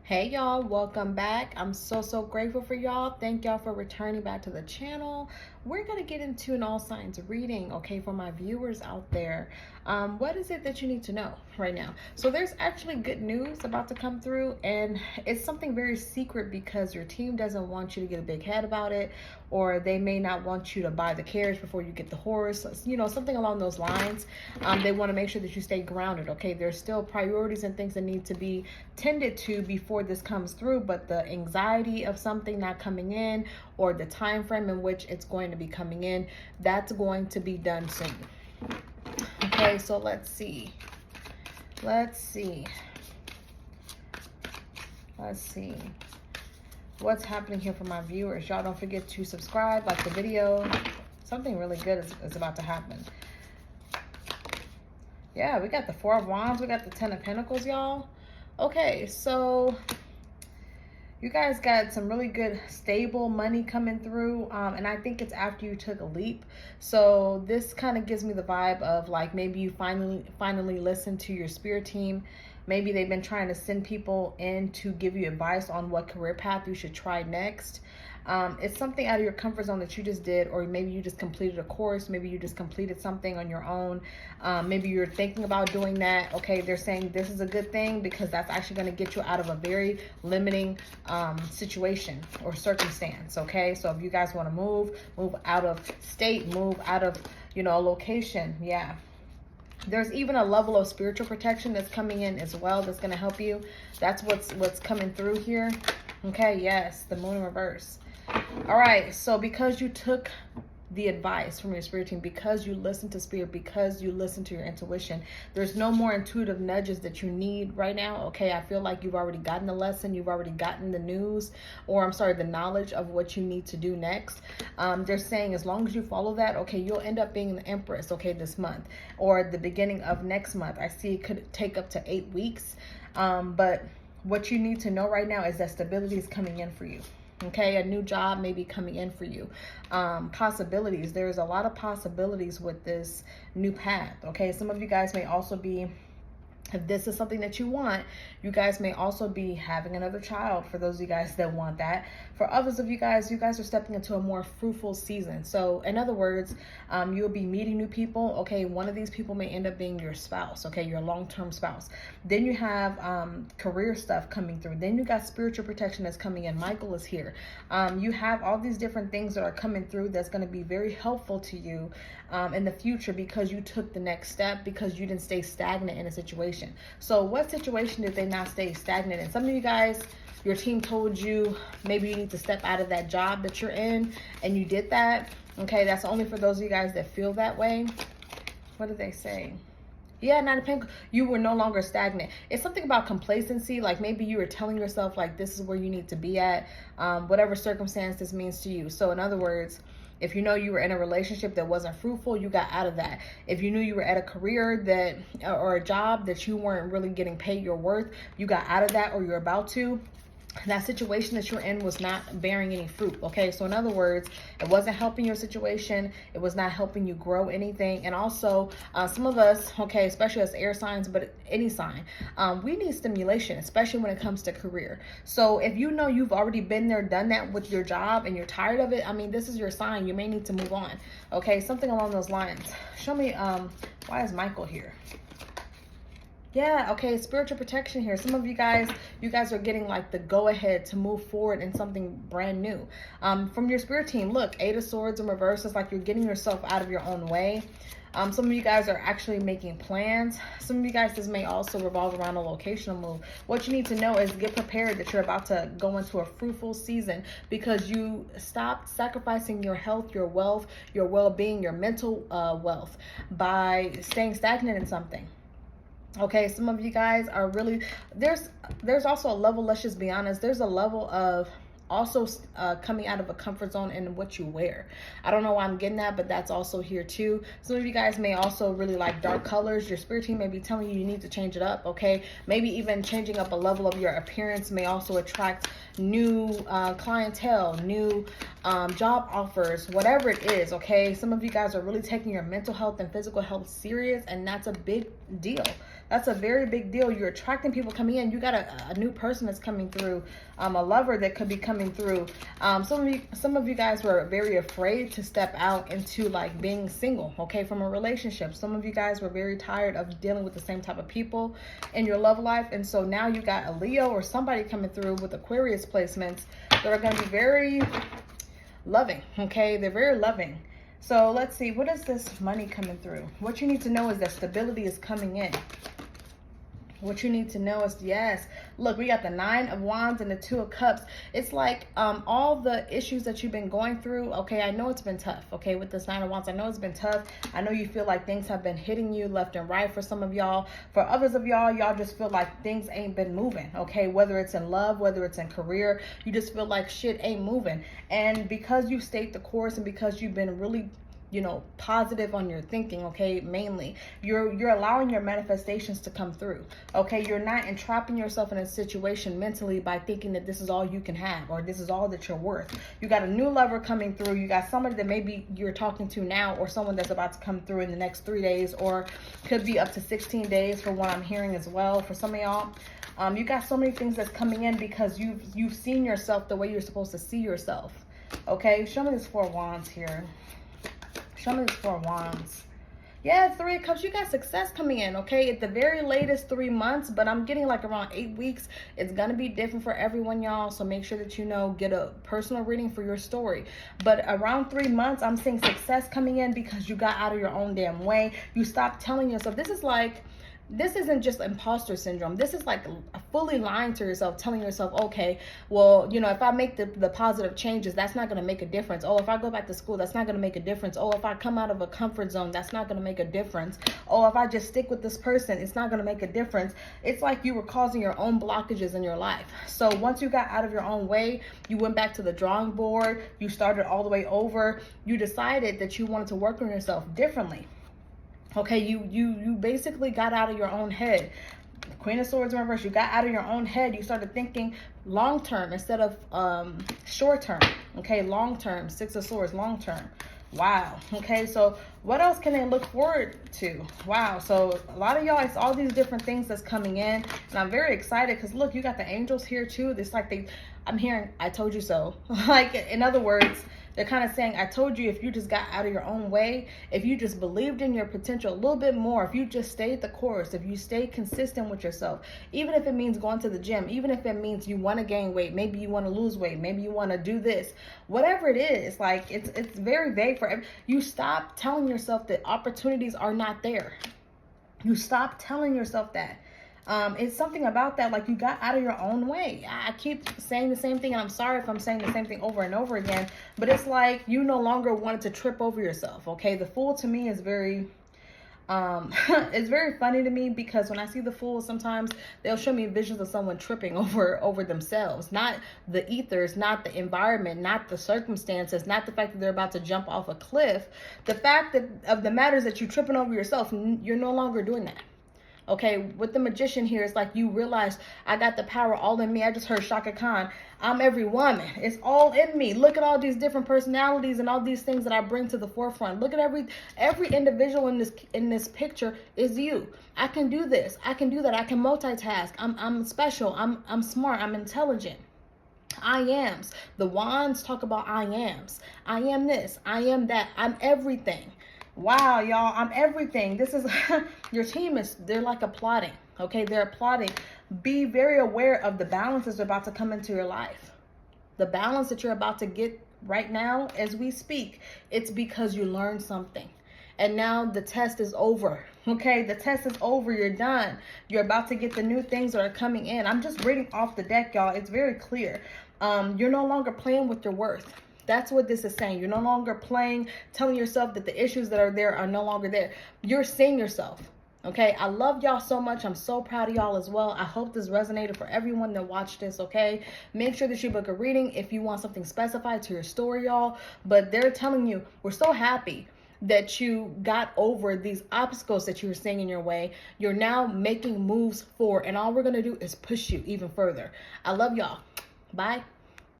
Hey y'all, welcome back. I'm so grateful for y'all. Thank y'all for returning back to the channel. We're gonna get into an all signs reading, okay, for my viewers out there. What is it that you need to know right now? So there's actually good news about to come through, and it's something very secret because your team doesn't want you to get a big head about it, or they may not want you to buy the carriage before you get the horse, you know, something along those lines. They want to make sure that you stay grounded, okay? There's still priorities and things that need to be tended to before this comes through, but the anxiety of something not coming in, or the time frame in which it's going to be coming in, that's going to be done soon. Okay, so let's see what's happening here for my viewers. Y'all don't forget to subscribe, like the video. Something really good is about to happen. Yeah, we got the Four of Wands, we got the Ten of Pentacles, y'all. Okay, so you guys got some really good stable money coming through, and I think it's after you took a leap. So this kind of gives me the vibe of like maybe you finally listen to your spirit team. Maybe they've been trying to send people in to give you advice on what career path you should try next. It's something out of your comfort zone that you just did, or maybe you just completed a course, maybe you just completed something on your own. Maybe you're thinking about doing that. Okay, they're saying this is a good thing because that's actually going to get you out of a very limiting situation or circumstance. Okay, so if you guys want to move out of state, move out of, you know, a location, yeah. There's even a level of spiritual protection that's coming in as well that's going to help you. That's what's coming through here. Okay, yes, the Moon in reverse. All right, so because you took the advice from your spirit team, because you listen to spirit, because you listen to your intuition, there's no more intuitive nudges that you need right now. Okay, I feel like you've already gotten the lesson, you've already gotten the news, or I'm sorry, the knowledge of what you need to do next. They're saying as long as you follow that, okay, you'll end up being the empress, okay, this month or the beginning of next month. I see it could take up to 8 weeks, but what you need to know right now is that stability is coming in for you. Okay, a new job may be coming in for you. Possibilities. There's a lot of possibilities with this new path. Okay, some of you guys may also be, if this is something that you want, you guys may also be having another child, for those of you guys that want that. For others of you guys are stepping into a more fruitful season. So in other words, you'll be meeting new people. Okay, one of these people may end up being your spouse, okay, your long-term spouse. Then you have career stuff coming through. Then you got spiritual protection that's coming in. Michael is here. You have all these different things that are coming through that's going to be very helpful to you in the future, because you took the next step, because you didn't stay stagnant in a situation. So what situation did they not stay stagnant in? Some of you guys, your team told you maybe you need to step out of that job that you're in, and you did that. Okay, that's only for those of you guys that feel that way. What did they say? Yeah, Nine of Pentacles, you were no longer stagnant. It's something about complacency. Like maybe you were telling yourself like this is where you need to be at, whatever circumstance this means to you. So in other words, if you know you were in a relationship that wasn't fruitful, you got out of that. If you knew you were at a career that, or a job that you weren't really getting paid your worth, you got out of that, or you're about to. That situation that you're in was not bearing any fruit. Okay, so in other words, it wasn't helping your situation, it was not helping you grow anything. And also some of us, okay, especially as air signs, but any sign, we need stimulation, especially when it comes to career. So if you know you've already been there, done that with your job, and you're tired of it, I mean, this is your sign. You may need to move on. Okay, something along those lines. Show me why is Michael here? Yeah, okay, spiritual protection here. Some of you guys are getting like the go ahead to move forward in something brand new. From your spirit team, look, Eight of Swords in reverse. It's like you're getting yourself out of your own way. Some of you guys are actually making plans. Some of you guys, this may also revolve around a locational move. What you need to know is get prepared that you're about to go into a fruitful season, because you stopped sacrificing your health, your wealth, your well-being, your mental wealth by staying stagnant in something. Okay, some of you guys are really, there's also a level, let's just be honest, there's a level of also coming out of a comfort zone in what you wear. I don't know why I'm getting that, but that's also here too. Some of you guys may also really like dark colors. Your spirit team may be telling you need to change it up, okay? Maybe even changing up a level of your appearance may also attract new clientele, new job offers, whatever it is, okay? Some of you guys are really taking your mental health and physical health serious, and that's a big deal. That's a very big deal. You're attracting people coming in. You got a new person that's coming through, a lover that could be coming through. Some of you guys were very afraid to step out into like being single, okay, from a relationship. Some of you guys were very tired of dealing with the same type of people in your love life. And so now you got a Leo or somebody coming through with Aquarius placements that are going to be very loving, okay? They're very loving. So let's see, what is this money coming through? What you need to know is that stability is coming in. What you need to know is, yes, look, we got the 9 of Wands and the 2 of Cups. It's like all the issues that you've been going through. Okay, I know it's been tough. Okay, with this 9 of Wands, I know it's been tough. I know you feel like things have been hitting you left and right for some of y'all. For others of y'all, y'all just feel like things ain't been moving. Okay, whether it's in love, whether it's in career, you just feel like shit ain't moving. And because you stayed the course and because you've been really, you know, positive on your thinking, okay, mainly you're allowing your manifestations to come through. Okay, you're not entrapping yourself in a situation mentally by thinking that this is all you can have or this is all that you're worth. You got a new lover coming through. You got somebody that maybe you're talking to now, or someone that's about to come through in the next 3 days, or could be up to 16 days for what I'm hearing as well for some of y'all. You got so many things that's coming in because you've seen yourself the way you're supposed to see yourself. Okay, show me this 4 of Wands here. Show me this 4 of Wands. Yeah, 3 of Cups. You got success coming in, okay? At the very latest 3 months, but I'm getting like around 8 weeks. It's going to be different for everyone, y'all. So make sure that you know, get a personal reading for your story. But around 3 months, I'm seeing success coming in because you got out of your own damn way. You stopped telling yourself. This isn't just imposter syndrome. This is like fully lying to yourself, telling yourself, okay, well, you know, if I make the positive changes, that's not going to make a difference. Oh, if I go back to school, that's not going to make a difference. Oh, if I come out of a comfort zone, that's not going to make a difference. Oh, if I just stick with this person, it's not going to make a difference. It's like you were causing your own blockages in your life. So once you got out of your own way, you went back to the drawing board, you started all the way over, you decided that you wanted to work on yourself differently. Okay, you basically got out of your own head. Queen of Swords in reverse. You got out of your own head. You started thinking long term instead of short term. Okay, long term. 6 of Swords, long term. Wow. Okay, so what else can they look forward to? Wow. So a lot of y'all, it's all these different things that's coming in, and I'm very excited because look, you got the angels here too. It's like I'm hearing, I told you so. Like, in other words, they're kind of saying, I told you, if you just got out of your own way, if you just believed in your potential a little bit more, if you just stayed the course, if you stay consistent with yourself, even if it means going to the gym, even if it means you want to gain weight, maybe you want to lose weight, maybe you want to do this, whatever it is, like it's very vague for you. Stop telling yourself that opportunities are not there. You stop telling yourself that. It's something about that, like you got out of your own way. I keep saying the same thing, and I'm sorry if I'm saying the same thing over and over again, but it's like you no longer wanted to trip over yourself, okay? The Fool to me is very, it's very funny to me because when I see the Fool, sometimes they'll show me visions of someone tripping over themselves, not the ethers, not the environment, not the circumstances, not the fact that they're about to jump off a cliff. The fact that of the matter is that you're tripping over yourself, you're no longer doing that. Okay, with the Magician here, it's like you realize, I got the power all in me. I just heard Shaka Khan. I'm every woman. It's all in me. Look at all these different personalities and all these things that I bring to the forefront. Look at every individual in this picture is you. I can do this. I can do that. I can multitask. I'm special. I'm smart. I'm intelligent. I ams. The wands talk about I ams. I am this. I am that. I'm everything. Wow, y'all, I'm everything. This is your team they're like applauding. Okay, they're applauding. Be very aware of the balances about to come into your life. The balance that you're about to get right now as we speak, it's because you learned something. And now the test is over. Okay, the test is over. You're done. You're about to get the new things that are coming in. I'm just reading off the deck, y'all. It's very clear. You're no longer playing with your worth. That's what this is saying. You're no longer playing, telling yourself that the issues that are there are no longer there. You're seeing yourself. Okay, I love y'all so much. I'm so proud of y'all as well. I hope this resonated for everyone that watched this, okay? Make sure that you book a reading if you want something specified to your story, y'all. But they're telling you, we're so happy that you got over these obstacles that you were seeing in your way. You're now making moves forward, and all we're going to do is push you even further. I love y'all. Bye.